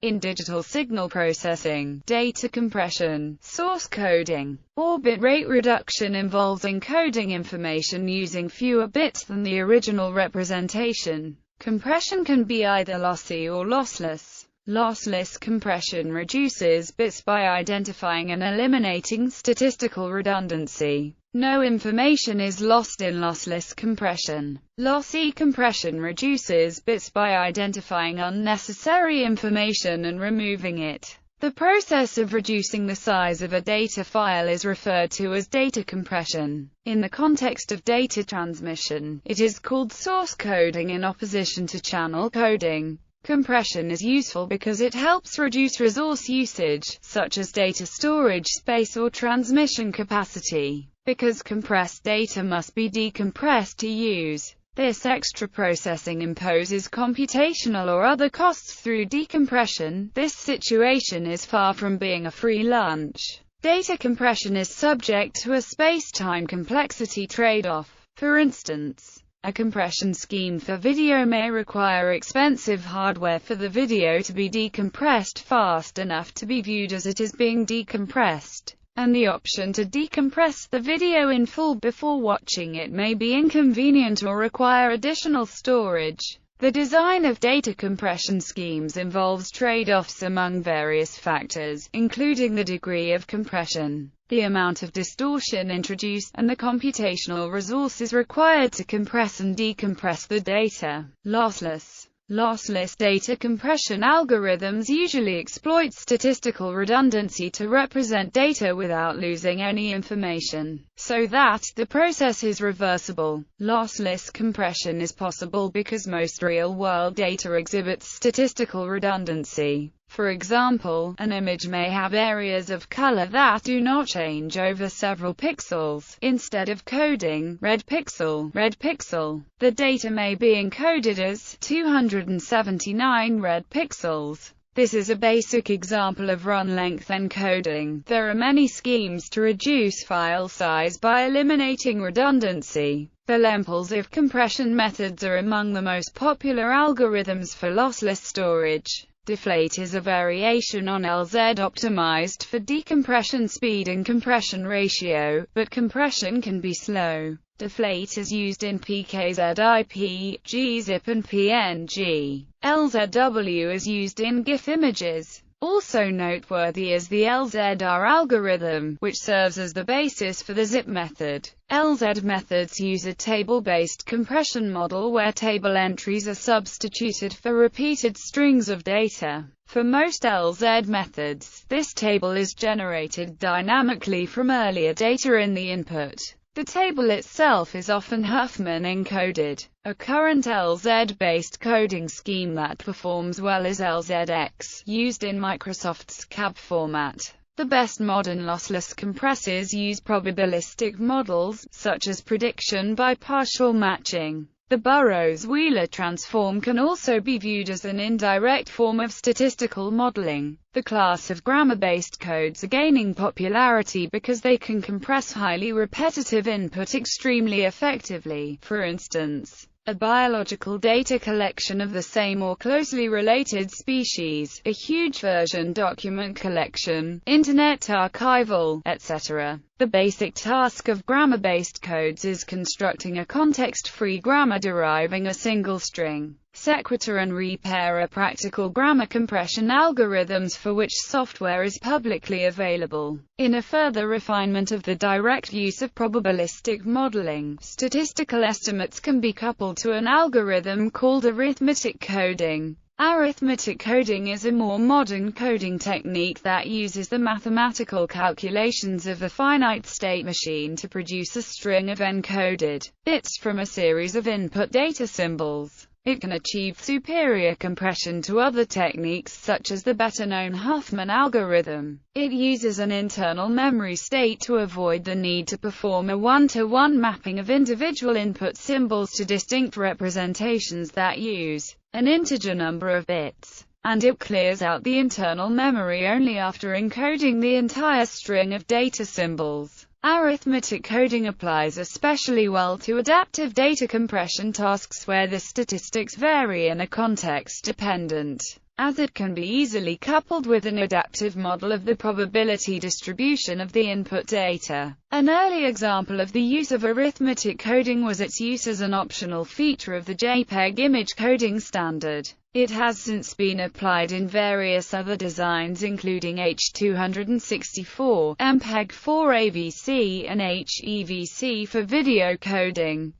In digital signal processing, data compression, source coding, or bitrate reduction involves encoding information using fewer bits than the original representation. Compression can be either lossy or lossless. Lossless compression reduces bits by identifying and eliminating statistical redundancy. No information is lost in lossless compression. Lossy compression reduces bits by identifying unnecessary information and removing it. The process of reducing the size of a data file is referred to as data compression. In the context of data transmission, it is called source coding in opposition to channel coding. Compression is useful because it helps reduce resource usage, such as data storage space or transmission capacity. Because compressed data must be decompressed to use this extra processing imposes computational or other costs through decompression. This situation is far from being a free lunch. Data compression is subject to a space-time complexity trade-off. For instance, a compression scheme for video may require expensive hardware for the video to be decompressed fast enough to be viewed as it is being decompressed, and the option to decompress the video in full before watching it may be inconvenient or require additional storage. The design of data compression schemes involves trade-offs among various factors, including the degree of compression, the amount of distortion introduced, and the computational resources required to compress and decompress the data. Lossless data compression algorithms usually exploit statistical redundancy to represent data without losing any information, so that the process is reversible. Lossless compression is possible because most real-world data exhibits statistical redundancy. For example, an image may have areas of color that do not change over several pixels. Instead of coding red pixel, the data may be encoded as 279 red pixels. This is a basic example of run-length encoding. There are many schemes to reduce file size by eliminating redundancy. The lempulsive compression methods are among the most popular algorithms for lossless storage. Deflate is a variation on LZ optimized for decompression speed and compression ratio, but compression can be slow. Deflate is used in PKZIP, gzip and PNG. LZW is used in GIF images. Also noteworthy is the LZR algorithm, which serves as the basis for the zip method. LZ methods use a table-based compression model where table entries are substituted for repeated strings of data. For most LZ methods, this table is generated dynamically from earlier data in the input. The table itself is often Huffman encoded. A current LZ-based coding scheme that performs well is LZX, used in Microsoft's CAB format. The best modern lossless compressors use probabilistic models, such as prediction by partial matching. The Burrows-Wheeler transform can also be viewed as an indirect form of statistical modeling. The class of grammar-based codes are gaining popularity because they can compress highly repetitive input extremely effectively. For instance, a biological data collection of the same or closely related species, a huge version document collection, internet archival, etc. The basic task of grammar-based codes is constructing a context-free grammar deriving a single string. Sequitur and repair are practical grammar compression algorithms for which software is publicly available. In a further refinement of the direct use of probabilistic modeling, statistical estimates can be coupled to an algorithm called arithmetic coding. Arithmetic coding is a more modern coding technique that uses the mathematical calculations of a finite state machine to produce a string of encoded bits from a series of input data symbols. It can achieve superior compression to other techniques such as the better-known Huffman algorithm. It uses an internal memory state to avoid the need to perform a one-to-one mapping of individual input symbols to distinct representations that use an integer number of bits, and it clears out the internal memory only after encoding the entire string of data symbols. Arithmetic coding applies especially well to adaptive data compression tasks where the statistics vary and are context-dependent. as it can be easily coupled with an adaptive model of the probability distribution of the input data. An early example of the use of arithmetic coding was its use as an optional feature of the Jpeg image coding standard. It has since been applied in various other designs including H264, MPEG 4 AVC and HEVC for video coding.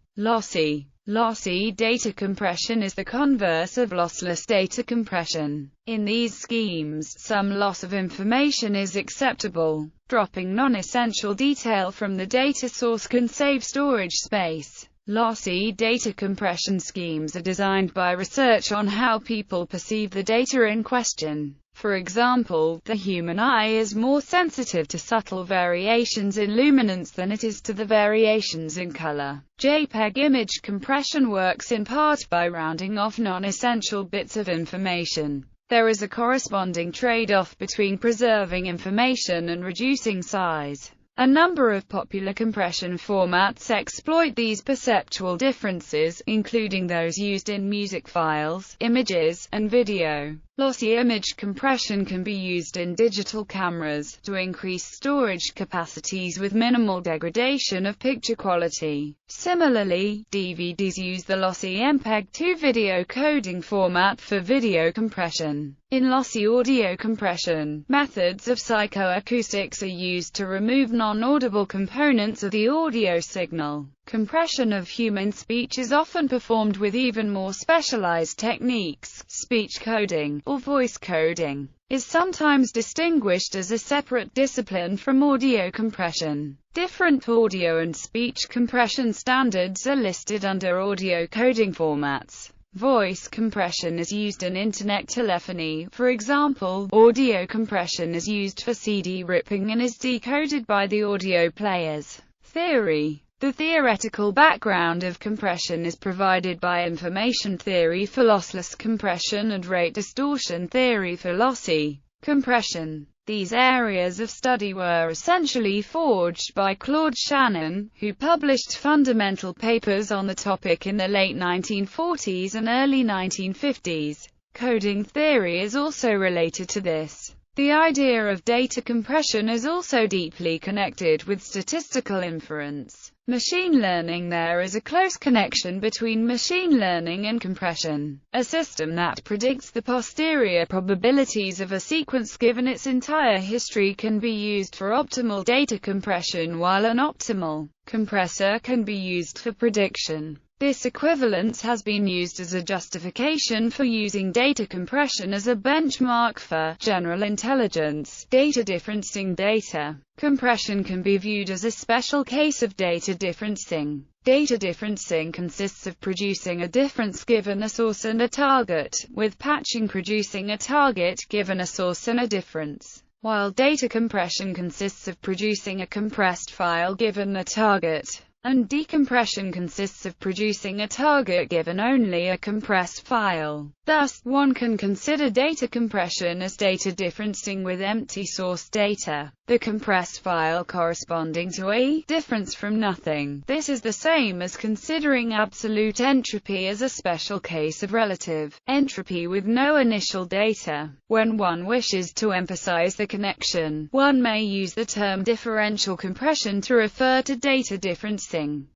Lossy data compression is the converse of lossless data compression. In these schemes, some loss of information is acceptable. Dropping non-essential detail from the data source can save storage space. Lossy data compression schemes are designed by research on how people perceive the data in question. For example, the human eye is more sensitive to subtle variations in luminance than it is to the variations in color. Jpeg image compression works in part by rounding off non-essential bits of information. There is a corresponding trade-off between preserving information and reducing size. A number of popular compression formats exploit these perceptual differences, including those used in music files, images, and video. Lossy image compression can be used in digital cameras to increase storage capacities with minimal degradation of picture quality. Similarly, DVDs use the lossy MPEG-2 video coding format for video compression. In lossy audio compression, methods of psychoacoustics are used to remove non-audible components of the audio signal. Compression of human speech is often performed with even more specialized techniques. Speech coding, or voice coding, is sometimes distinguished as a separate discipline from audio compression. Different audio and speech compression standards are listed under audio coding formats. Voice compression is used in internet telephony, for example. Audio compression is used for CD ripping and is decoded by the audio players. Theory. The theoretical background of compression is provided by information theory for lossless compression and rate distortion theory for lossy compression. These areas of study were essentially forged by Claude Shannon, who published fundamental papers on the topic in the late 1940s and early 1950s. Coding theory is also related to this. The idea of data compression is also deeply connected with statistical inference. Machine learning. There is a close connection between machine learning and compression. A system that predicts the posterior probabilities of a sequence given its entire history can be used for optimal data compression, while an optimal compressor can be used for prediction. This equivalence has been used as a justification for using data compression as a benchmark for general intelligence data differencing. Data compression can be viewed as a special case of data differencing. Data differencing consists of producing a difference given a source and a target, with patching producing a target given a source and a difference, while data compression consists of producing a compressed file given a target, and decompression consists of producing a target given only a compressed file. Thus, one can consider data compression as data differencing with empty source data, the compressed file corresponding to a difference from nothing. This is the same as considering absolute entropy as a special case of relative entropy with no initial data. When one wishes to emphasize the connection, one may use the term differential compression to refer to data differencing.